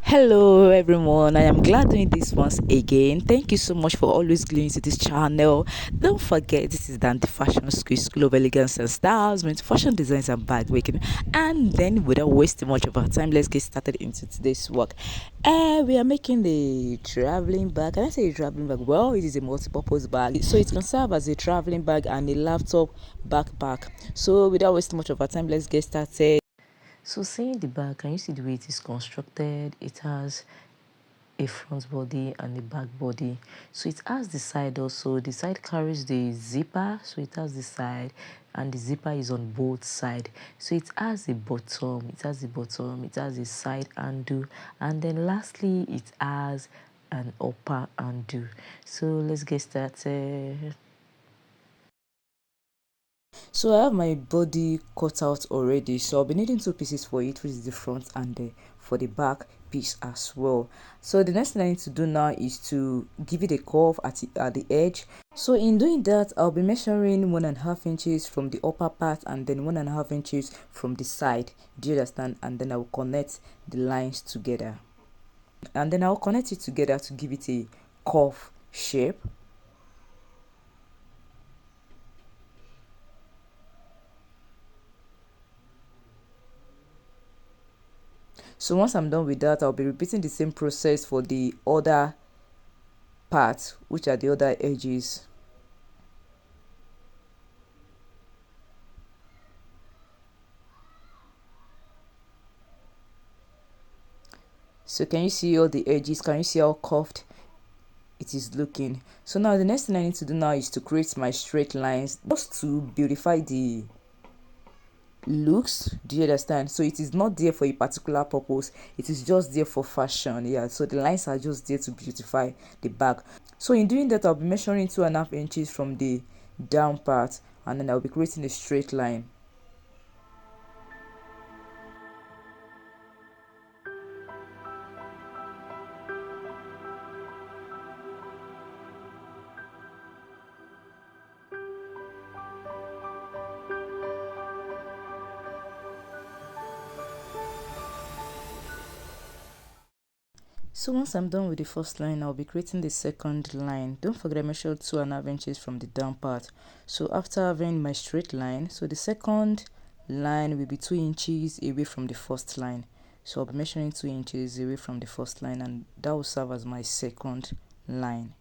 Hello everyone, I am glad doing this once again. Thank you so much for always gluing to this channel. Don't forget, this is Dan the Fashion School of Elegance and Styles, meant fashion designs and bag making. And then, without wasting much of our time, let's get started into today's work. We are making the traveling bag. Can I say a traveling bag? Well, it is a multi-purpose bag, so it can serve as a traveling bag and a laptop backpack. So without wasting much of our time, let's get started. So seeing the bag, can you see the way it is constructed? It has a front body and a back body. So it has the side also. The side carries the zipper, so it has the side and the zipper is on both sides. So it has a bottom, it has a side handle, and then lastly it has an upper handle. So let's get started. So I have my body cut out already, so I'll be needing two pieces for it, which is the front and for the back piece as well. So the next thing I need to do now is to give it a curve at the edge. So in doing that, I'll be measuring 1.5 inches from the upper part and then 1.5 inches from the side. Do you understand? And then I'll connect the lines together, and then I'll connect it together to give it a curve shape. So once I'm done with that, I'll be repeating the same process for the other parts, which are the other edges. So can you see all the edges? Can you see how curved it is looking? So now the next thing I need to do now is to create my straight lines, just to beautify the looks. Do you understand? So it is not there for a particular purpose, it is just there for fashion. Yeah, so the lines are just there to beautify the bag. So in doing that, I'll be measuring 2.5 inches from the down part, and then I'll be creating a straight line. So once I'm done with the first line, I'll be creating the second line. Don't forget I measured 2.5 inches from the down part. So after having my straight line, so the second line will be 2 inches away from the first line. So I'll be measuring 2 inches away from the first line, and that will serve as my second line.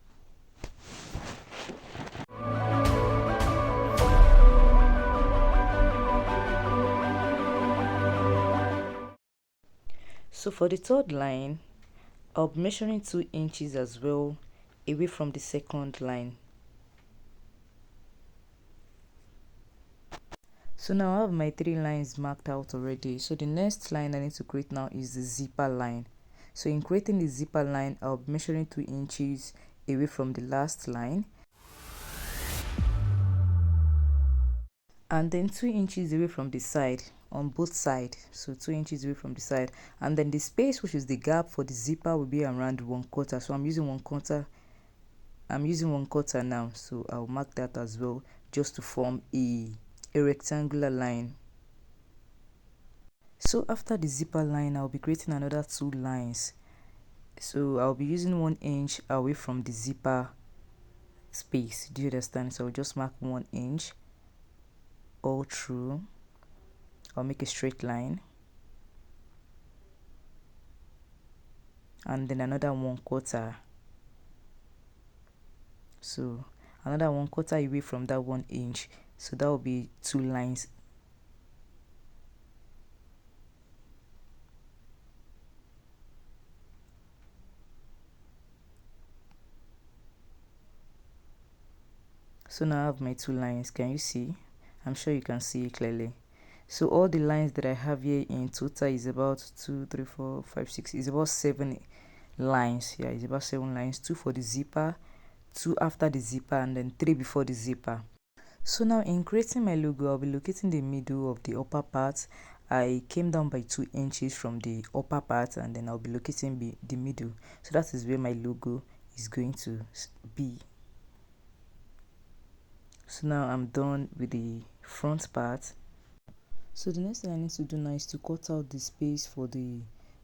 So for the third line, I'll be measuring 2 inches as well away from the second line. So now I have my 3 lines marked out already. So the next line I need to create now is the zipper line. So in creating the zipper line, I'll be measuring 2 inches away from the last line, and then 2 inches away from the side on both sides. So 2 inches away from the side, and then the space, which is the gap for the zipper, will be around 1/4. So I'm using 1/4. I'm using 1/4 now, so I'll mark that as well, just to form a rectangular line. So after the zipper line, I'll be creating another 2 lines. So I'll be using 1 inch away from the zipper space. Do you understand? So I'll just mark 1 inch all through. I'll make a straight line, and then another 1/4. So another 1/4 away from that 1 inch. So that will be 2 lines. So now I have my 2 lines. Can you see? I'm sure you can see it clearly. So all the lines that I have here in total is about 2, 3, 4, 5, 6. It's about 7 lines. Yeah, it's about 7 lines. 2 for the zipper, 2 after the zipper, and then 3 before the zipper. So now in creating my logo, I'll be locating the middle of the upper part. I came down by 2 inches from the upper part, and then I'll be locating the middle. So that is where my logo is going to be. So now I'm done with the front part. So the next thing I need to do now is to cut out the space for the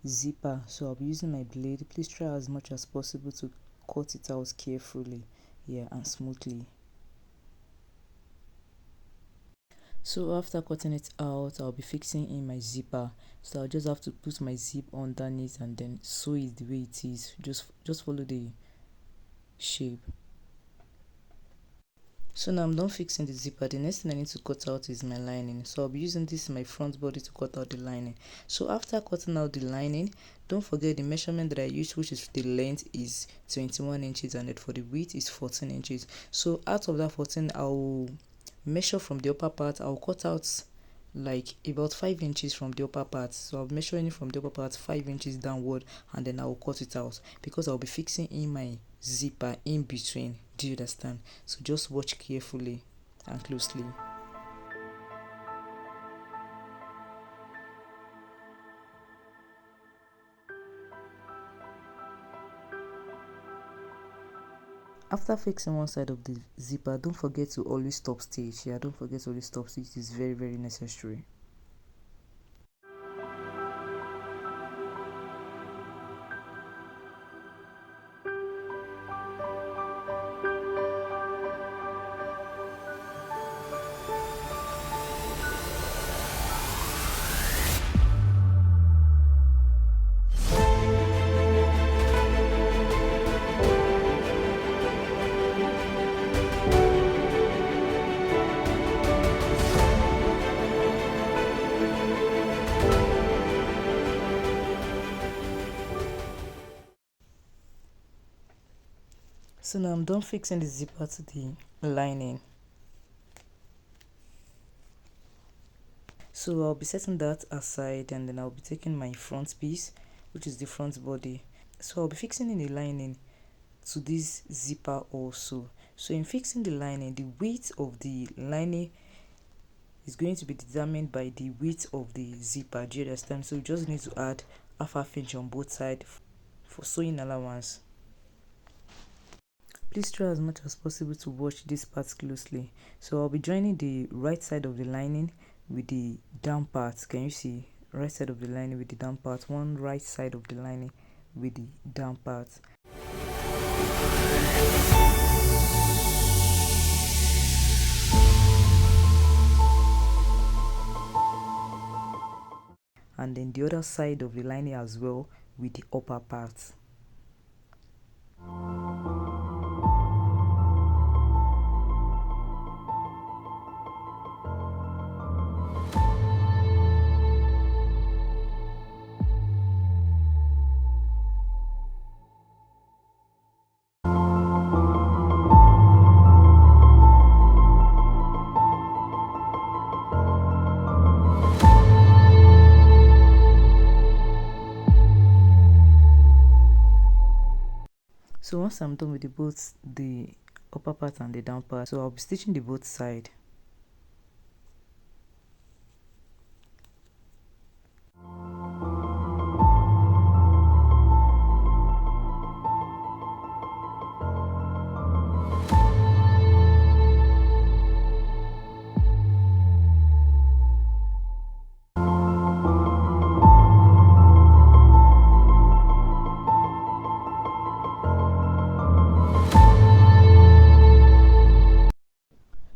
zipper. So I'll be using my blade. Please try as much as possible to cut it out carefully, yeah, and smoothly. So after cutting it out, I'll be fixing in my zipper. So I'll just have to put my zip underneath and then sew it the way it is. Just follow the shape. So now I'm done fixing the zipper. The next thing I need to cut out is my lining. So I'll be using this my front body to cut out the lining. So after cutting out the lining, don't forget the measurement that I used, which is the length is 21 inches and for the width is 14 inches. So out of that 14, I'll measure from the upper part. I'll cut out like about 5 inches from the upper part. So I'll be measuring from the upper part 5 inches downward, and then I'll cut it out because I'll be fixing in my zipper in between. Do you understand? So just watch carefully and closely. After fixing one side of the zipper, don't forget to always stop stitch. Yeah, don't forget to always stop stitch. It's very necessary. So now I'm done fixing the zipper to the lining. So I'll be setting that aside, and then I'll be taking my front piece, which is the front body. So I'll be fixing in the lining to this zipper also. So in fixing the lining, the width of the lining is going to be determined by the width of the zipper. Do you understand? So you just need to add half inch on both sides for sewing allowance. Please try as much as possible to watch this part closely. So I'll be joining the right side of the lining with the down part. Can you see? Right side of the lining with the down part, one right side of the lining with the down part. And then the other side of the lining as well with the upper part. So once I'm done with both the upper part and the down part, so I'll be stitching the both side.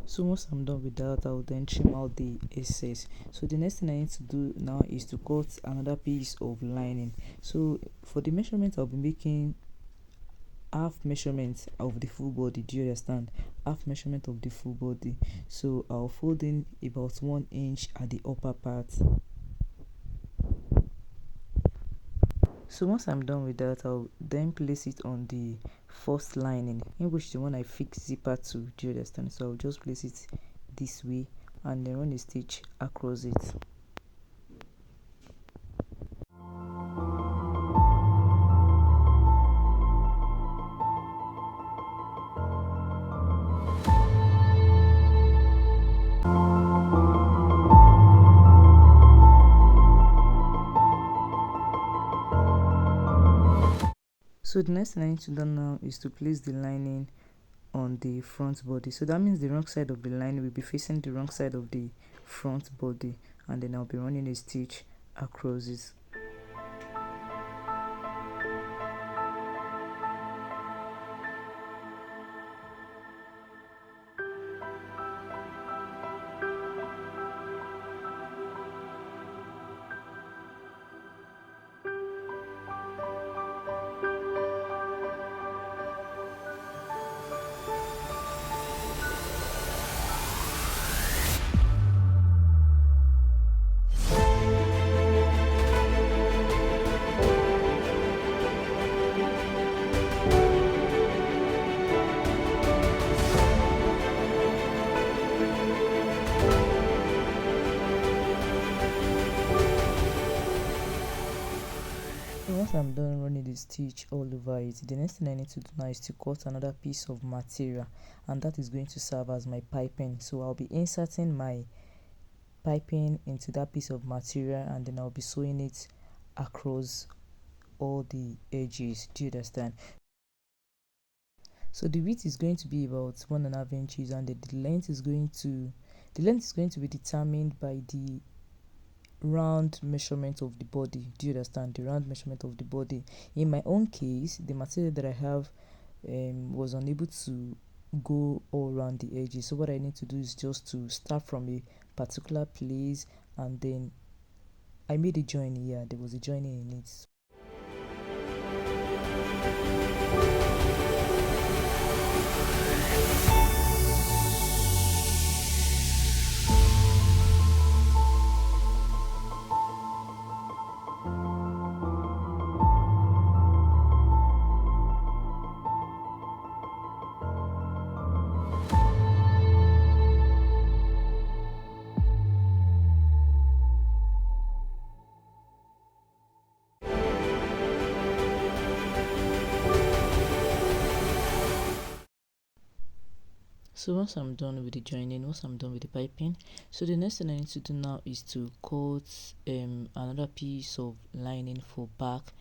So once I'm done with that, I'll then trim out the excess. So the next thing I need to do now is to cut another piece of lining. So for the measurement, I'll be making half measurement of the full body. Do you understand? Half measurement of the full body. So I'll fold in about 1 inch at the upper part. So once I'm done with that, I'll then place it on the first lining, in which the one I fix zipper to. Do you understand? So I'll just place it this way and then run a stitch across it. So the next thing I need to do now is to place the lining on the front body. So that means the wrong side of the lining will be facing the wrong side of the front body, and then I'll be running a stitch across it. done running the stitch all over it, the next thing I need to do now is to cut another piece of material, and that is going to serve as my piping. So I'll be inserting my piping into that piece of material, and then I'll be sewing it across all the edges. Do you understand? So the width is going to be about 1.5 inches, and the length is going to be determined by the round measurement of the body. Do you understand? The round measurement of the body. In my own case, the material that I have was unable to go all around the edges, so what I need to do is just to start from a particular place, and then I made a join here. There was a joining in it. So once I'm done with the joining, once I'm done with the piping, so the next thing I need to do now is to cut another piece of lining for back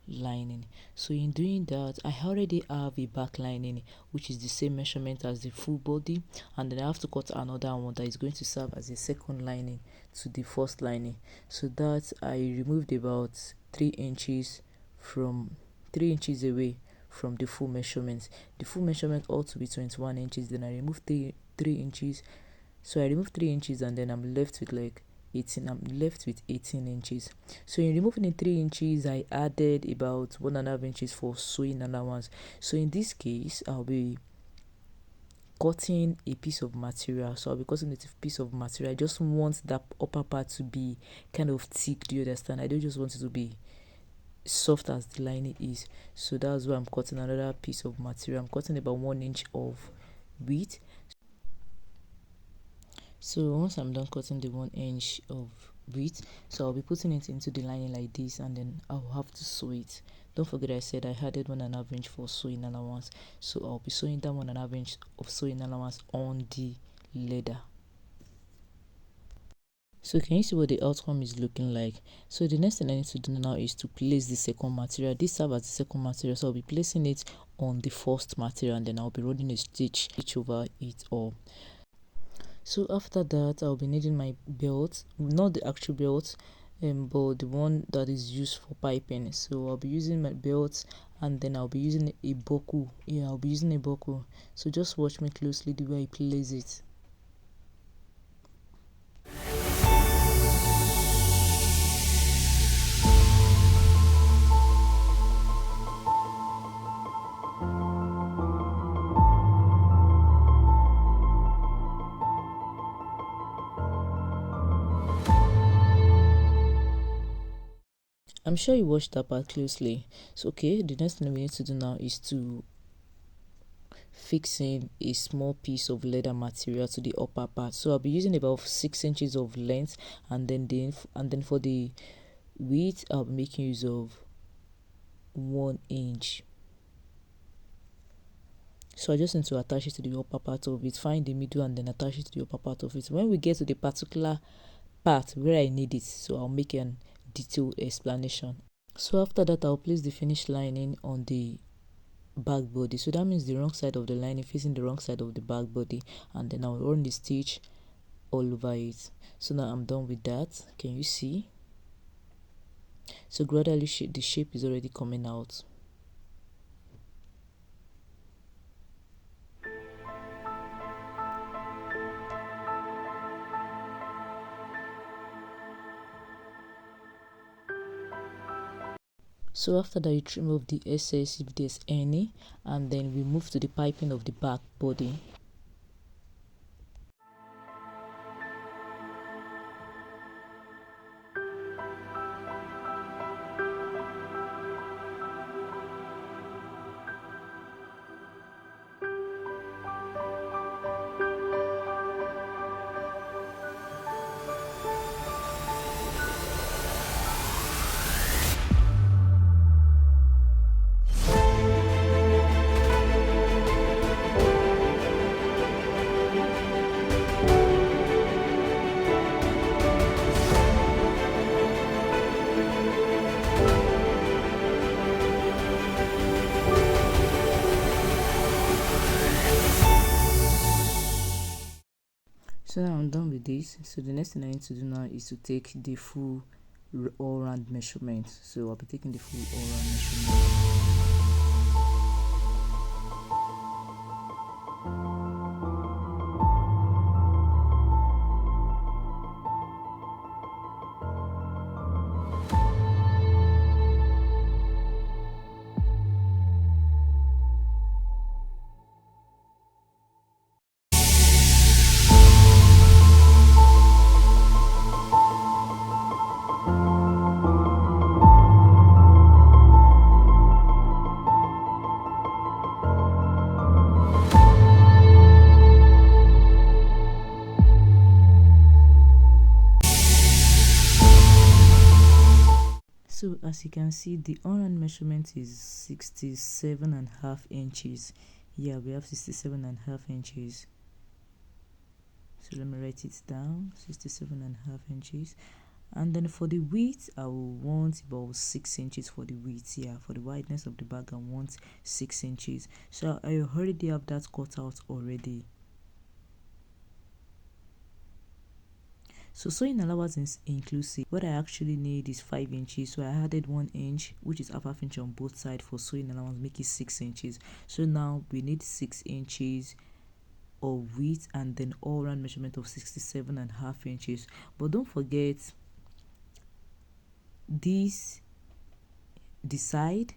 lining. So in doing that, I already have a back lining which is the same measurement as the full body, and then I have to cut another one that is going to serve as a second lining to the first lining. So that I removed about 3 inches away from the full measurement. The full measurement ought to be 21 inches. Then I removed 3 inches. So I removed 3 inches, and then I'm left with like 18. I'm left with 18 inches. So in removing the 3 inches, I added about 1.5 inches for sewing allowance. So in this case, I'll be cutting a piece of material. So I'll be cutting a piece of material. I just want that upper part to be kind of thick. Do you understand? I don't just want it to be soft as the lining is. So that's why I'm cutting another piece of material. I'm cutting about 1 inch of width. So once I'm done cutting the 1 inch of width, so I'll be putting it into the lining like this, and then I'll have to sew it. Don't forget I said I added 1.5 inch for sewing allowance, so I'll be sewing that 1.5 inch of sewing allowance on the leather. So can you see what the outcome is looking like? So the next thing I need to do now is to place the second material. This serves as the second material, so I'll be placing it on the first material, and then I'll be running a stitch over it all. So after that, I'll be needing my belt, not the actual belt, but the one that is used for piping. So I'll be using my belt, and then I'll be using a buckle. Yeah, I'll be using a buckle. So just watch me closely the way I place it. I'm sure you watched that part closely. So okay, the next thing we need to do now is to fix in a small piece of leather material to the upper part. So I'll be using about 6 inches of length, and then for the width I'll be making use of 1 inch. So I just need to attach it to the upper part of it, find the middle, and then attach it to the upper part of it. When we get to the particular part where I need it, so I'll make a detailed explanation. So after that, I'll place the finished lining on the back body. So that means the wrong side of the lining facing the wrong side of the back body, and then I'll run the stitch all over it. So now I'm done with that. Can you see? So gradually the shape is already coming out. So after that, you trim off the excess if there's any, and then we move to the piping of the back body. So now I'm done with this. So the next thing I need to do now is to take the full all round measurement. So I'll be taking the full all round measurement. So as you can see, the all-round measurement is 67.5 inches. Yeah, we have 67.5 inches. So let me write it down, 67.5 inches. And then for the width, I will want about 6 inches for the width. Yeah, for the wideness of the bag, I want 6 inches. So I already have that cut out already. So sewing allowance is inclusive. What I actually need is 5 inches. So I added 1 inch, which is half inch on both sides for sewing allowance, make it 6 inches. So now we need 6 inches of width and then all round measurement of 67.5 inches. But don't forget this, the side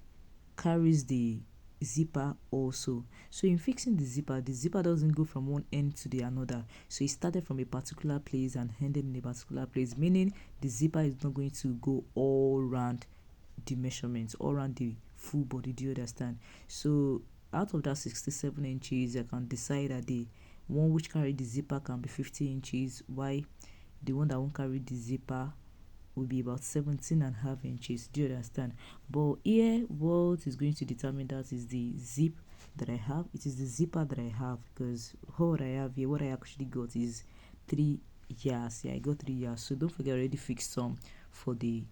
carries the zipper also. So in fixing the zipper doesn't go from one end to the another. So it started from a particular place and ended in a particular place, meaning the zipper is not going to go all around the measurements, all around the full body. Do you understand? So out of that 67 inches, I can decide that the one which carry the zipper can be 50 inches, while the one that won't carry the zipper will be about 17.5 inches. Do you understand? But here, what is going to determine that is the zip that I have. It is the zipper that I have, because what I have here, what I actually got is 3 yards. Yeah, I got 3 yards. So don't forget, I already fixed some for the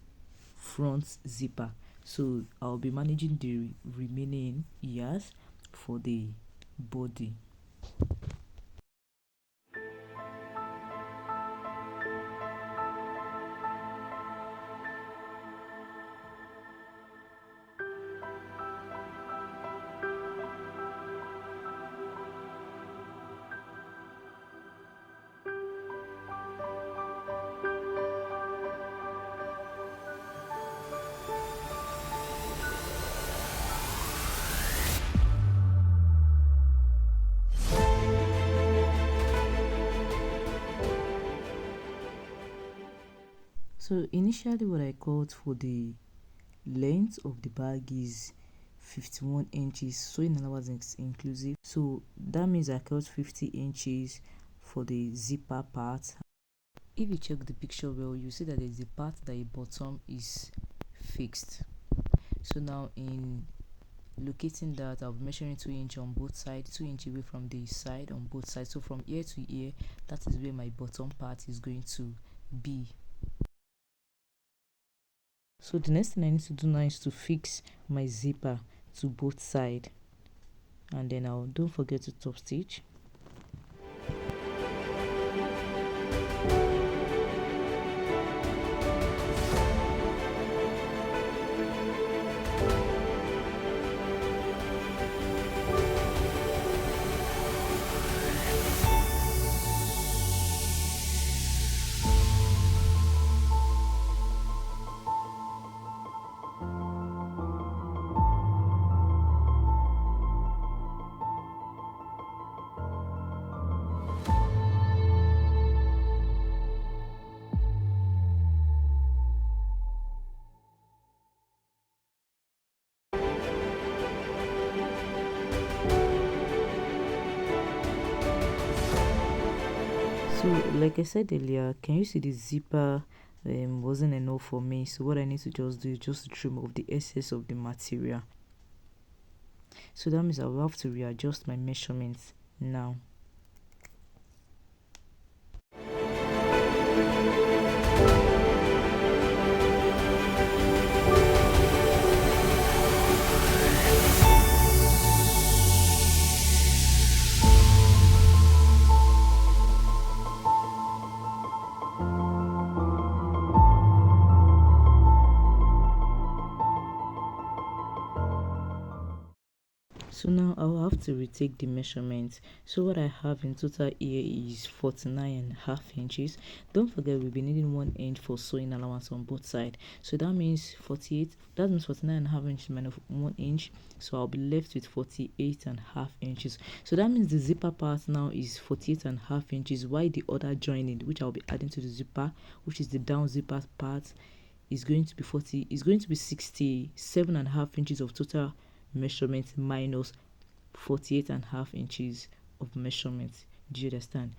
front zipper. So I'll be managing the remaining yards for the body. So initially what I called for the length of the bag is 51 inches. Sewing allowance is inclusive. So that means I cut 50 inches for the zipper part. If you check the picture well, you see that there's a part that the bottom is fixed. So now in locating that, I'll be measuring 2 inches on both sides, 2 inches away from the side on both sides. So from ear to ear, that is where my bottom part is going to be. So the next thing I need to do now is to fix my zipper to both sides, and then don't forget to top stitch. So like I said earlier, can you see the zipper wasn't enough for me? So what I need to just do is just trim off the excess of the material. So that means I will have to readjust my measurements now. So now I'll have to retake the measurement. So what I have in total here is 49.5 inches. Don't forget we'll be needing 1 inch for sewing allowance on both sides. So that means 49.5 inches minus 1 inch. So I'll be left with 48.5 inches. So that means the zipper part now is 48.5 inches, while the other joining, which I'll be adding to the zipper, which is the down zipper part, is going to be 67.5 inches of total measurement minus 48.5 inches of measurement. Do you understand?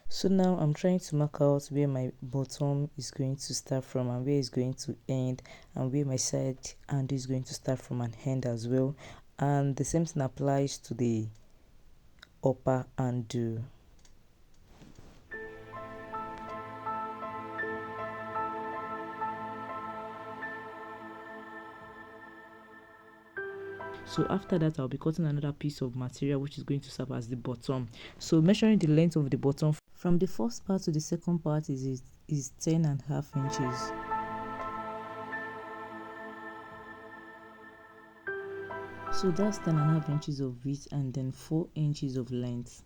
So now I'm trying to mark out where my bottom is going to start from and where it's going to end, and where my side and is going to start from and end as well. And the same thing applies to the upper undo. So after that, I'll be cutting another piece of material which is going to serve as the bottom. So measuring the length of the bottom from the first part to the second part is 10.5 inches. So that's 10.5 inches of width and then 4 inches of length.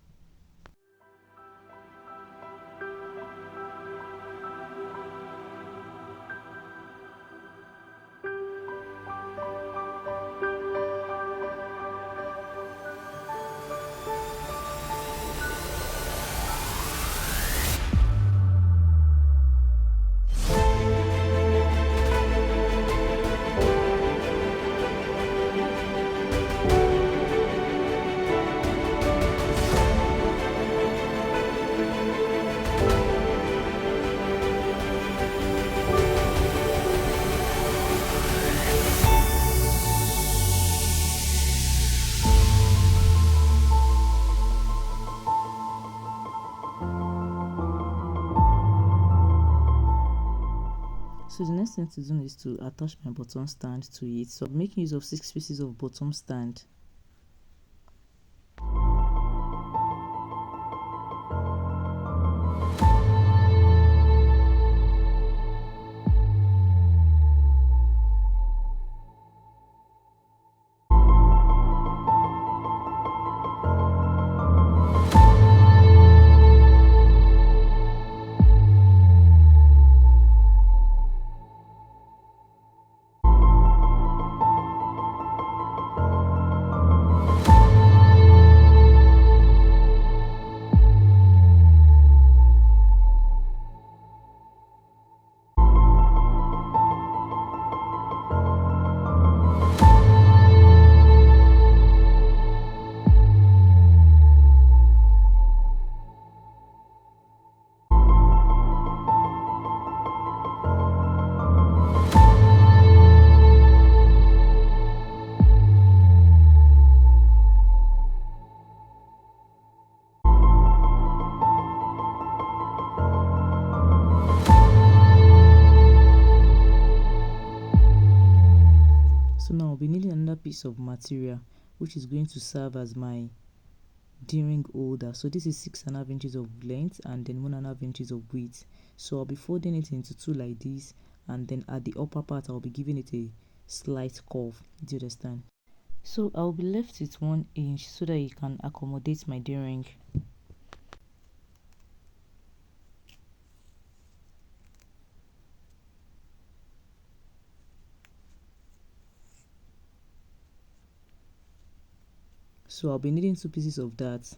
So the next thing to do is to attach my bottom stand to it. So I'm making use of 6 pieces of bottom stand. So now I'll be needing another piece of material which is going to serve as my D-ring holder. So this is 6.5 inches of length and then 1.5 inches of width. So I'll be folding it into two like this, and then at the upper part I'll be giving it a slight curve. Do you understand? So I'll be left with 1 inch so that it can accommodate my D-ring. So I'll be needing 2 pieces of that.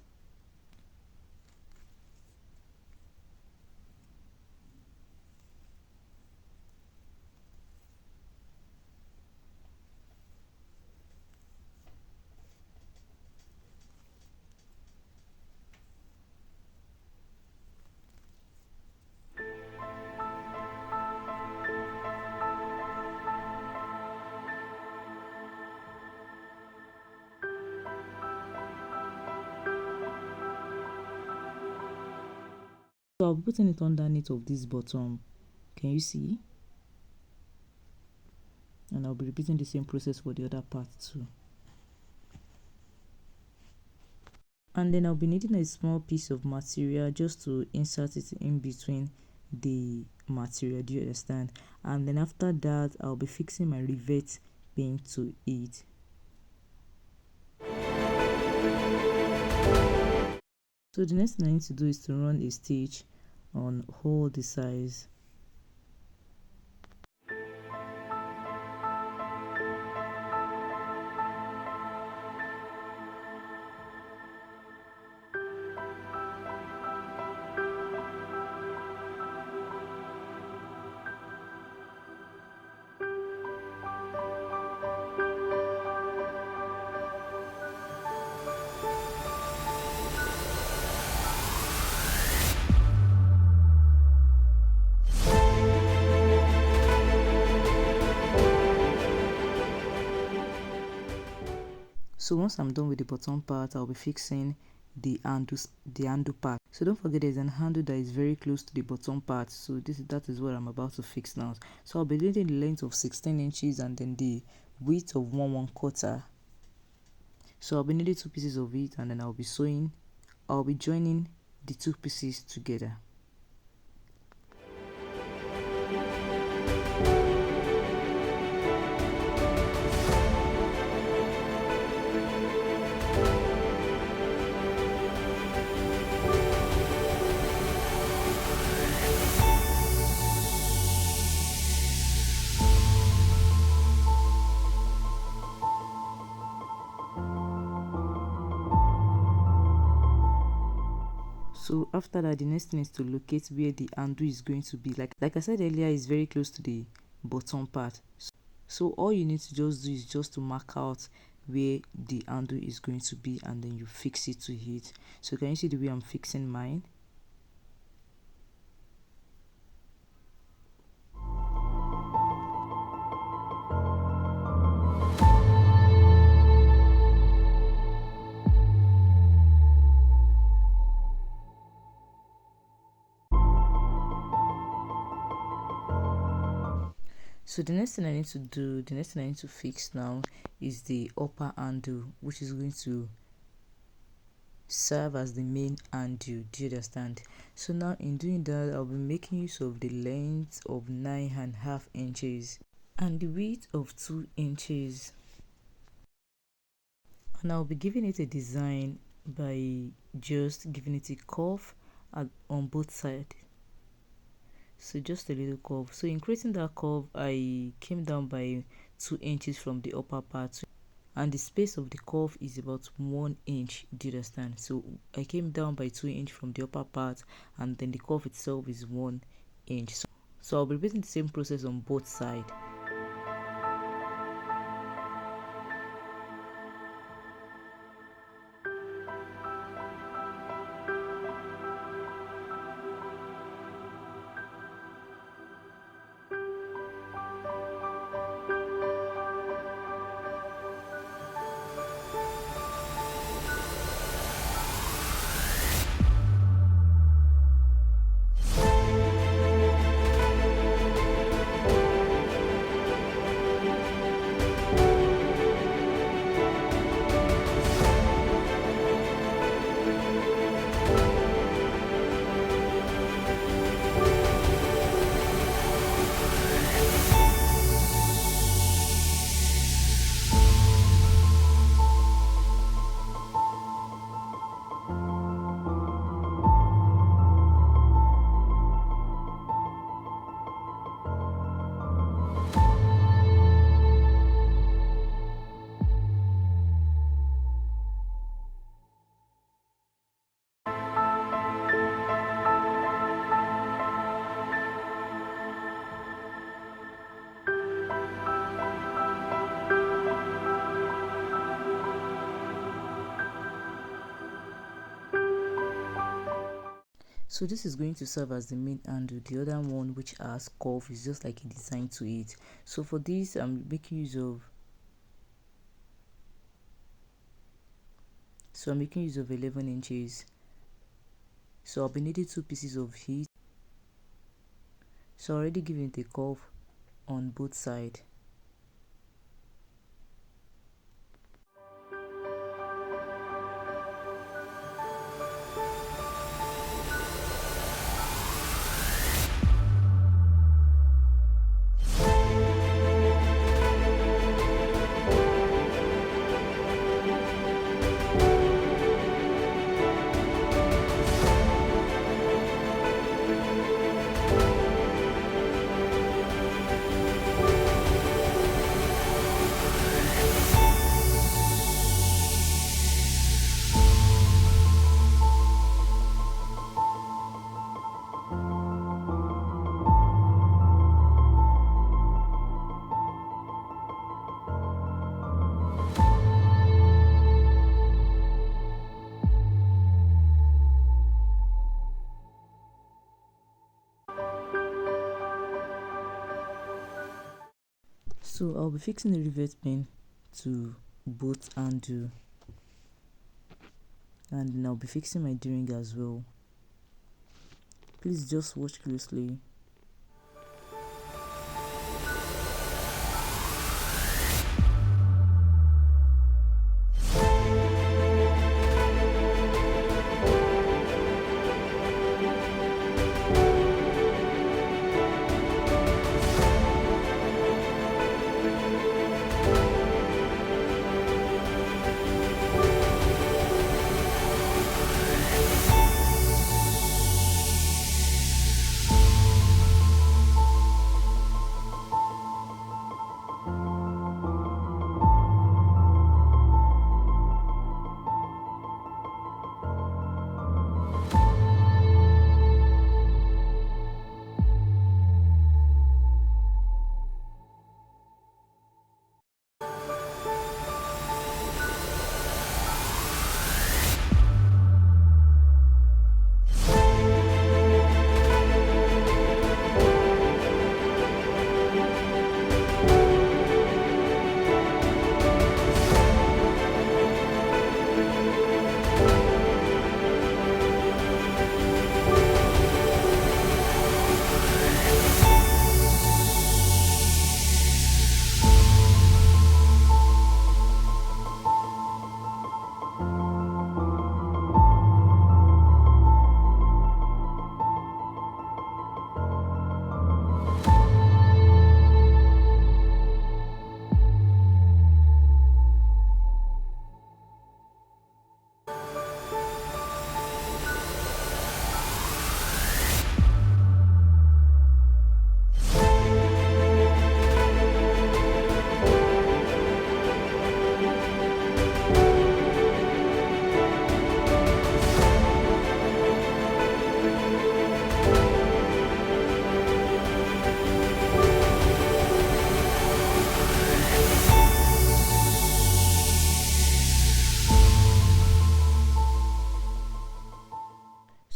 So I'll be putting it underneath of this bottom. Can you see? And I'll be repeating the same process for the other part too. And then I'll be needing a small piece of material just to insert it in between the material. Do you understand? And then after that I'll be fixing my rivet pin to it. So the next thing I need to do is to run a stitch on all the sides. So once I'm done with the bottom part, I'll be fixing the handle part. So don't forget there's an handle that is very close to the bottom part. So that is what I'm about to fix now. So I'll be needing the length of 16 inches and then the width of 1/4. So I'll be needing 2 pieces of it, and then I'll be joining the 2 pieces together. So after that, the next thing is to locate where the handle is going to be. Like I said earlier, it's very close to the bottom part. So all you need to just do is just to mark out where the handle is going to be, and then you fix it to it. So can you see the way I'm fixing mine? So the next thing I need to fix now is the upper handle, which is going to serve as the main handle. Do you understand? So now in doing that, I'll be making use of the length of 9.5 inches and the width of 2 inches, and I'll be giving it a design by just giving it a curve on both sides. So just a little curve. So in creating that curve, I came down by 2 inches from the upper part, and the space of the curve is about 1 inch. Do you understand? So I came down by 2 inches from the upper part, and then the curve itself is 1 inch. So I'll be repeating the same process on both sides. So this is going to serve as the main handle. The other one, which has curve, is just like a design to it. So for this, I'm making use of 11 inches. So I'll be needing 2 pieces of it. So already giving it a curve on both sides. So I'll be fixing the rivet pin to both handle, and then I'll be fixing my D-ring as well. Please just watch closely.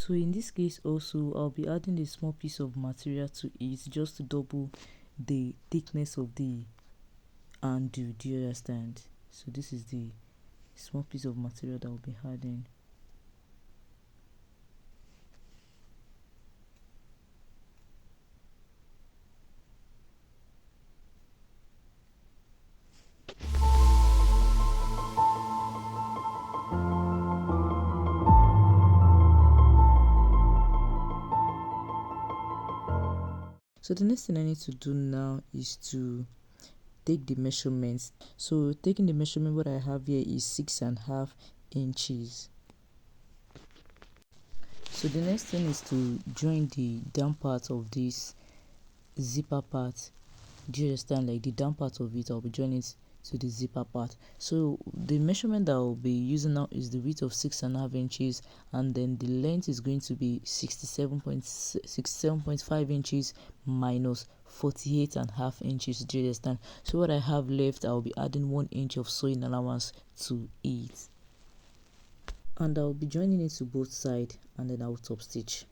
So in this case also, I'll be adding a small piece of material to it just to double the thickness of the handle. Do you understand? So this is the small piece of material that I'll be adding. So the next thing I need to do now is to take the measurements. So taking the measurement, what I have here is 6.5 inches. So the next thing is to join the down part of this zipper part. Do you understand? Like the down part of it, I'll be joining it to the zipper part. So the measurement that I'll be using now is the width of 6.5 inches, and then the length is going to be 67.5 inches minus 48.5 inches. Do you understand? So what I have left, I'll be adding 1 inch of sewing allowance to it, and I'll be joining it to both sides, and then I'll top stitch.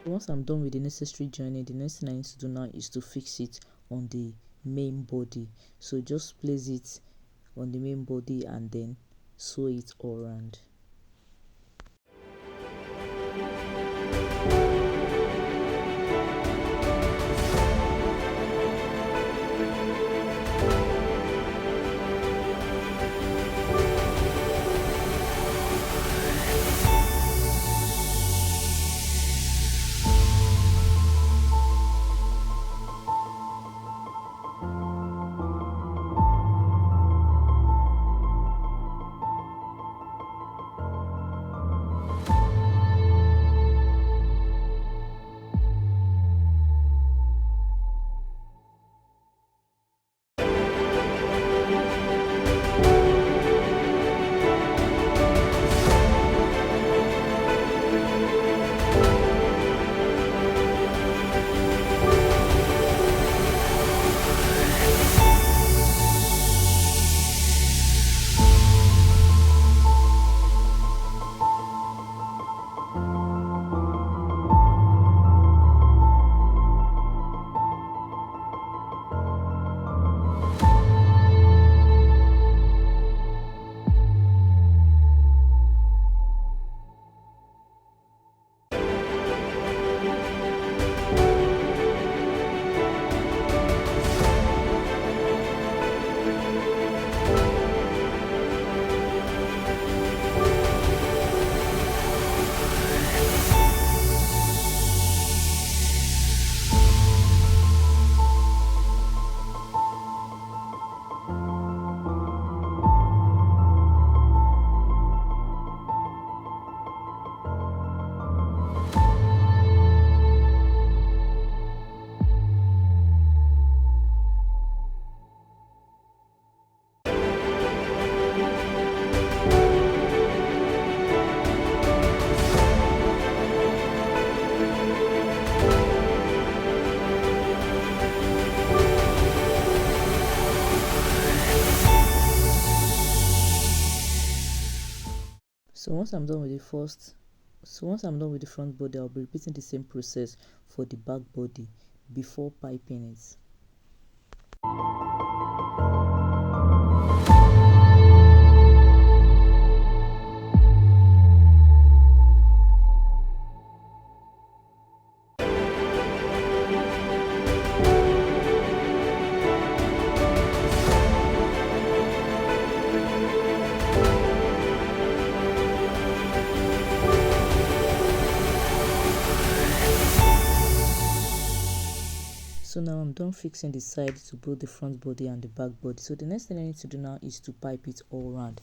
Once I'm done with the necessary joining, the next thing I need to do now is to fix it on the main body. So just place it on the main body and then sew it all around. Once I'm done with the front body, I'll be repeating the same process for the back body before piping it. So now I'm done fixing the side to both the front body and the back body. So the next thing I need to do now is to pipe it all around.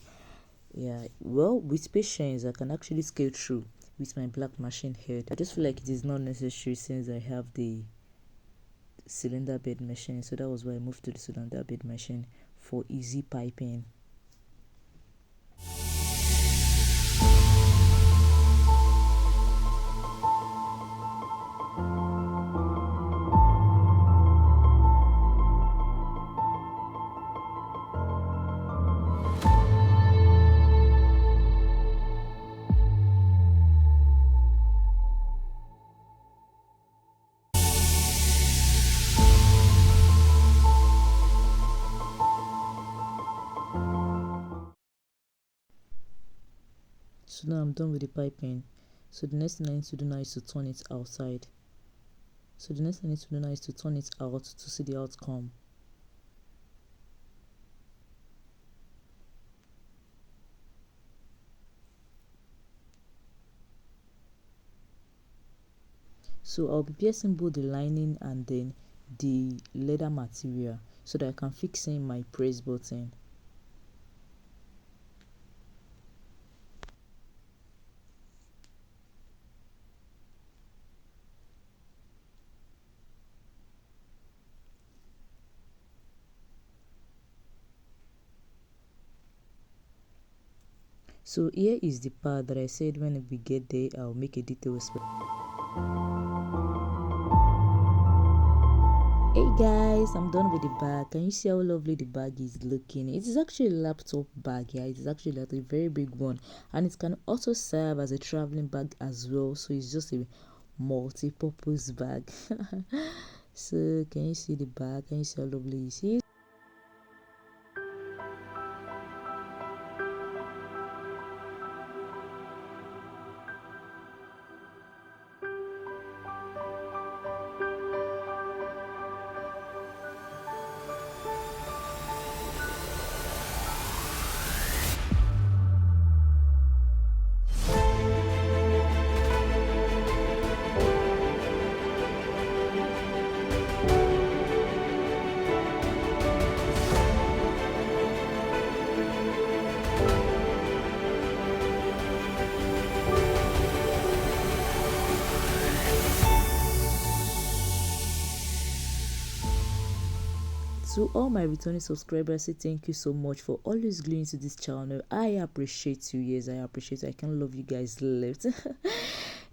Yeah, well, with patience I can actually scale through with my black machine head. I just feel like it is not necessary since I have the cylinder bed machine, so that was why I moved to the cylinder bed machine for easy piping. So now I'm done with the piping. So the next thing I need to do now is to turn it outside. So the next thing I need to do now is to turn it out to see the outcome. So I'll be piercing both the lining and then the leather material so that I can fix in my press button. So here is the part that I said when we get there I'll make a detail. Hey guys, I'm done with the bag. Can you see how lovely the bag is looking? It is actually a laptop bag. Yeah, it is actually like a very big one, and it can also serve as a traveling bag as well. So it's just a multi-purpose bag. So can you see the bag? Can you see how lovely it is? To all my returning subscribers, say thank you so much for always gluing to this channel. I appreciate you. Yes, I appreciate you. I can't love you guys left.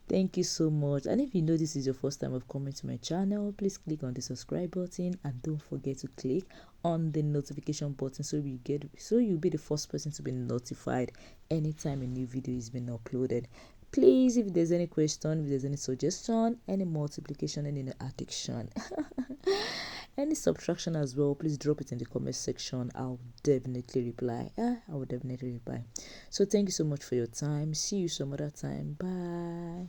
Thank you so much. And if you know this is your first time of coming to my channel, please click on the subscribe button and don't forget to click on the notification button so you'll be the first person to be notified anytime a new video is being uploaded. Please, if there's any question, if there's any suggestion, any multiplication, any addition, any subtraction as well, please drop it in the comment section. I'll definitely reply. I will definitely reply. So thank you so much for your time. See you some other time. Bye.